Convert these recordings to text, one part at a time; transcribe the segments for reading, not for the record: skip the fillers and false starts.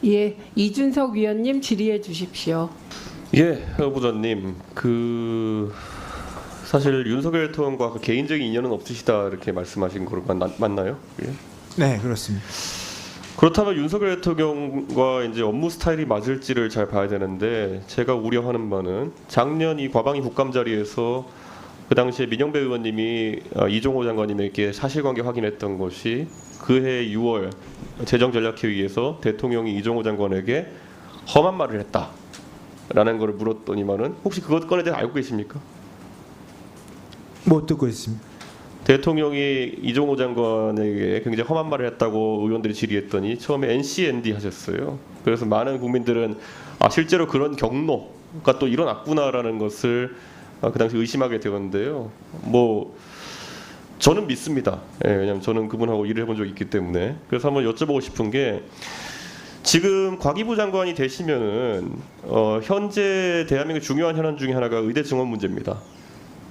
예, 이준석 위원님 질의해 주십시오. 예, 후보자님, 사실 윤석열 대통령과 개인적인 인연은 없으시다 이렇게 말씀하신 거로 맞나요? 예. 네, 그렇습니다. 그렇다면 윤석열 대통령과 이제 업무 스타일이 맞을지를 잘 봐야 되는데 제가 우려하는 바는 작년 이 과방위 국감 자리에서 그 당시에 민영배 의원님이 이종호 장관님에게 사실관계 확인했던 것이 그해 6월 재정전략회의에서 대통령이 이종호 장관에게 험한 말을 했다라는 것을 물었더니만은 혹시 그것 건에 대해 알고 계십니까? 못 듣고 있습니다. 대통령이 이종호 장관에게 굉장히 험한 말을 했다고 의원들이 질의했더니 처음에 NCND 하셨어요. 그래서 많은 국민들은 실제로 그런 경로가 또 일어났구나라는 것을 그 당시 의심하게 되었는데요. 뭐 저는 믿습니다. 예, 왜냐하면 저는 그분하고 일을 해본 적이 있기 때문에. 그래서 한번 여쭤보고 싶은 게 지금 과기부 장관이 되시면은 현재 대한민국 중요한 현안 중에 하나가 의대 증원 문제입니다.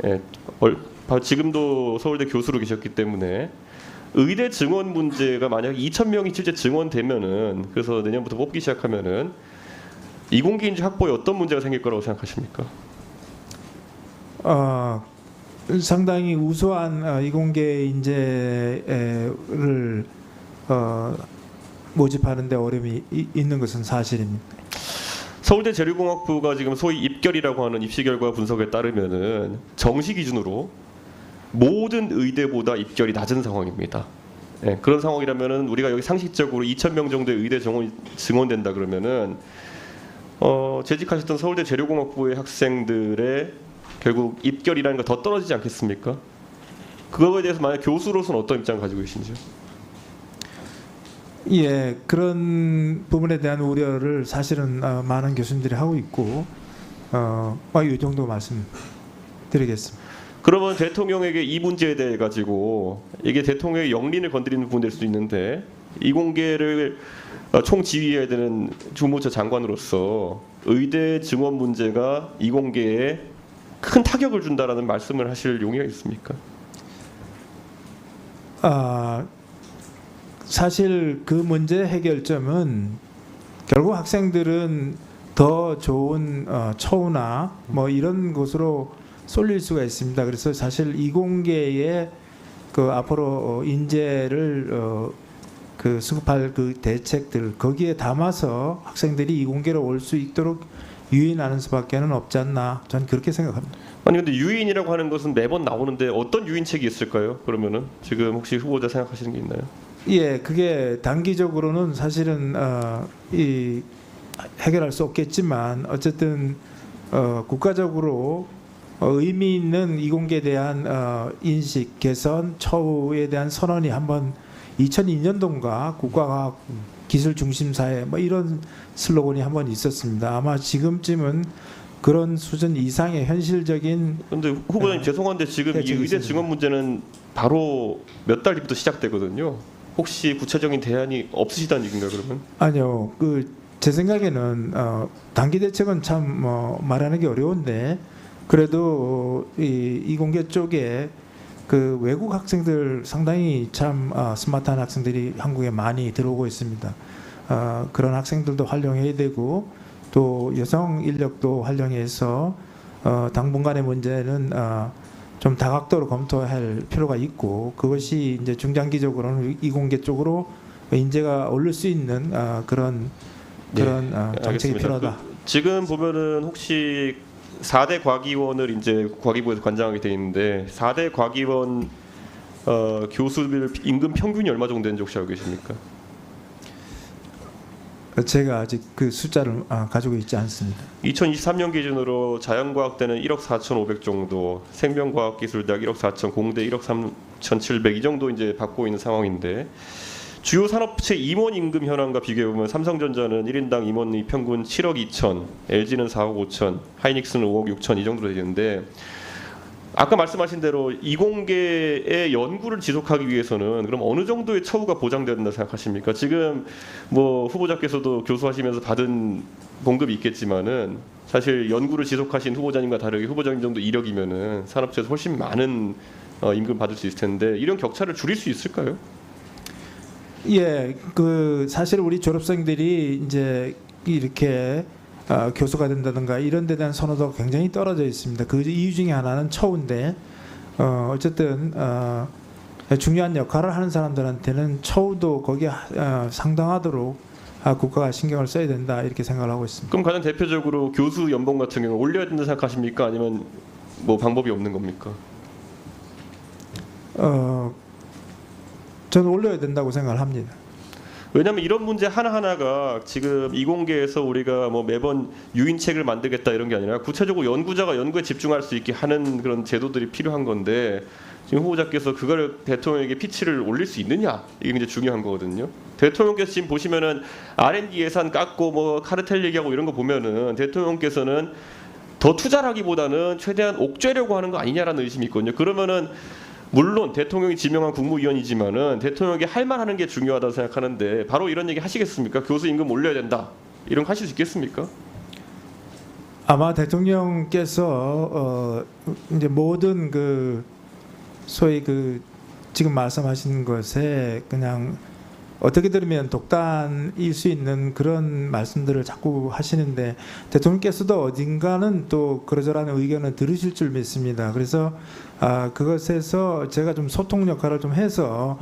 예, 지금도 서울대 교수로 계셨기 때문에 의대 증원 문제가 만약 2,000명이 실제 증원되면은 그래서 내년부터 뽑기 시작하면은 이공계인지 확보에 어떤 문제가 생길 거라고 생각하십니까? 상당히 우수한 이공계 인재를 모집하는 데 어려움이 있는 것은 사실입니다. 서울대 재료공학부가 지금 소위 입결이라고 하는 입시 결과 분석에 따르면은 정시 기준으로 모든 의대보다 입결이 낮은 상황입니다. 예, 그런 상황이라면은 우리가 여기 상식적으로 2,000명 정도의 의대 증원된다 그러면은 재직하셨던 서울대 재료공학부의 학생들의 결국 입결이라는 거 더 떨어지지 않겠습니까? 그거에 대해서 만약 교수로서는 어떤 입장을 가지고 계신지요? 예, 그런 부분에 대한 우려를 사실은 많은 교수님들이 하고 있고 이 정도 말씀드리겠습니다. 그러면 대통령에게 이 문제에 대해 가지고 이게 대통령의 영린을 건드리는 부분일 수도 있는데 이공계를 총지휘해야 되는 주무처 장관으로서 의대 증원 문제가 이공계에 큰 타격을 준다라는 말씀을 하실 용의가 있습니까? 사실 그 문제 해결점은 결국 학생들은 더 좋은 처우나 뭐 이런 곳으로 쏠릴 수가 있습니다. 그래서 사실 이공계의 그 앞으로 인재를 수급할 그 대책들 거기에 담아서 학생들이 이공계로 올 수 있도록 유인하는 수밖에는 없지 않나 저는 그렇게 생각합니다. 아니 근데 유인이라고 하는 것은 매번 나오는데 어떤 유인책이 있을까요? 그러면은 지금 혹시 후보자 생각하시는 게 있나요? 예, 그게 단기적으로는 사실은 해결할 수 없겠지만 어쨌든 국가적으로 의미 있는 이공계에 대한 인식 개선 처우에 대한 선언이 한번 2002년도인가 국가과학 기술 중심 사회 뭐 이런 슬로건이 한번 있었습니다. 아마 지금쯤은 그런 수준 이상의 현실적인. 근데 후보자님 죄송한데 지금 이 의대 증원 문제는 바로 몇 달 뒤부터 시작되거든요. 혹시 구체적인 대안이 없으시다는 얘기인가요, 그러면? 아니요, 제 생각에는 단기 대책은 참 말하는 게 어려운데 그래도 이공계 쪽에 그 외국 학생들 상당히 참 스마트한 학생들이 한국에 많이 들어오고 있습니다. 그런 학생들도 활용해야 되고 또 여성 인력도 활용해서 당분간의 문제는 좀 다각도로 검토할 필요가 있고 그것이 이제 중장기적으로는 이공계 쪽으로 인재가 오를 수 있는 그런 정책이 필요하다. 지금 보면은 혹시 4대 과기원을 이제 과기부에서 관장하게 돼 있는데 4대 과기원 교수들 임금 평균이 얼마 정도 되는지 혹시 알고 계십니까? 제가 아직 그 숫자를 가지고 있지 않습니다. 2023년 기준으로 자연과학대는 1억 4,500 정도, 생명과학기술대학 1억 4천, 공대 1억 3,700 이 정도 이제 받고 있는 상황인데 주요 산업체 임원 임금 현황과 비교해 보면 삼성전자는 1인당 임원이 평균 7억 2천, LG는 4억 5천, 하이닉스는 5억 6천 이 정도로 되는데 아까 말씀하신 대로 이공계의 연구를 지속하기 위해서는 그럼 어느 정도의 처우가 보장되어야 된다 생각하십니까? 지금 뭐 후보자께서도 교수하시면서 받은 봉급이 있겠지만은 사실 연구를 지속하신 후보자님과 다르게 후보자님 정도 이력이면은 산업체에서 훨씬 많은 임금 받을 수 있을 텐데 이런 격차를 줄일 수 있을까요? 예, 그 사실 우리 졸업생들이 이제 이렇게 교수가 된다든가 이런 데 대한 선호도가 굉장히 떨어져 있습니다. 그 이유 중에 하나는 처우인데 어쨌든 중요한 역할을 하는 사람들한테는 처우도 거기에 상당하도록 국가가 신경을 써야 된다 이렇게 생각을 하고 있습니다. 그럼 가장 대표적으로 교수 연봉 같은 경우 올려야 된다 생각하십니까? 아니면 뭐 방법이 없는 겁니까? 저는 올려야 된다고 생각을 합니다. 왜냐하면 이런 문제 하나하나가 지금 이공계에서 우리가 뭐 매번 유인책을 만들겠다 이런 게 아니라 구체적으로 연구자가 연구에 집중할 수 있게 하는 그런 제도들이 필요한 건데 지금 후보자께서 그걸 대통령에게 피치를 올릴 수 있느냐 이게 이제 중요한 거거든요. 대통령께서 지금 보시면은 R&D 예산 깎고 뭐 카르텔 얘기하고 이런 거 보면은 대통령께서는 더 투자를 하기보다는 최대한 옥죄려고 하는 거 아니냐라는 의심이 있거든요. 그러면은 물론 대통령이 지명한 국무위원이지만은 대통령에게 할 말하는 게 중요하다고 생각하는데 바로 이런 얘기 하시겠습니까? 교수 임금 올려야 된다 이런 거 하실 수 있겠습니까? 아마 대통령께서 이제 모든 그 소위 그 지금 말씀하신 것에 그냥 어떻게 들으면 독단일 수 있는 그런 말씀들을 자꾸 하시는데 대통령께서도 어딘가는 또 그러저러한 의견을 들으실 줄 믿습니다. 그래서 그것에서 제가 좀 소통 역할을 좀 해서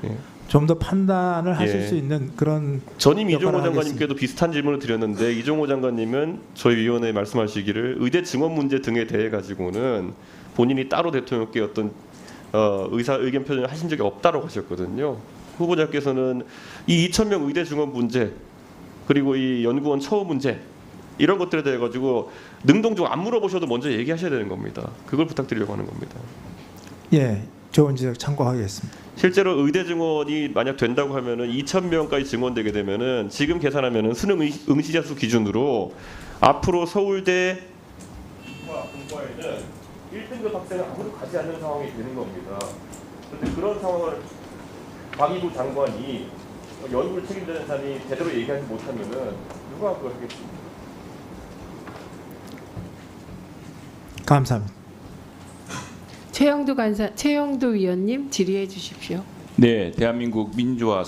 좀 더 판단을 하실 수 있는 그런 전임 역할을 이종호 장관님께도 비슷한 질문을 드렸는데 이종호 장관님은 저희 위원회에 말씀하시기를 의대 증원 문제 등에 대해 가지고는 본인이 따로 대통령께 어떤 의견 표현을 하신 적이 없다고 하셨거든요. 후보자께서는 이 2,000명 의대 증원 문제 그리고 이 연구원 처우 문제 이런 것들에 대해 가지고 능동적으로 안 물어보셔도 먼저 얘기하셔야 되는 겁니다. 그걸 부탁드리려고 하는 겁니다. 예, 좋은 지적 참고하겠습니다. 실제로 의대 증원이 만약 된다고 하면은 2,000명까지 증원되게 되면은 지금 계산하면은 수능 응시자 수 기준으로 앞으로 서울대 공과에는 1등급 학생은 아무도 가지 않는 상황이 되는 겁니다. 그런데 그런 상황을 과기부 장관이 연구를 책임지는 사람이 제대로 얘기하지 못하면은 누가 그걸 하겠습니까? 감사합니다. 최영도 위원님 질의해 주십시오. 네, 대한민국 민주화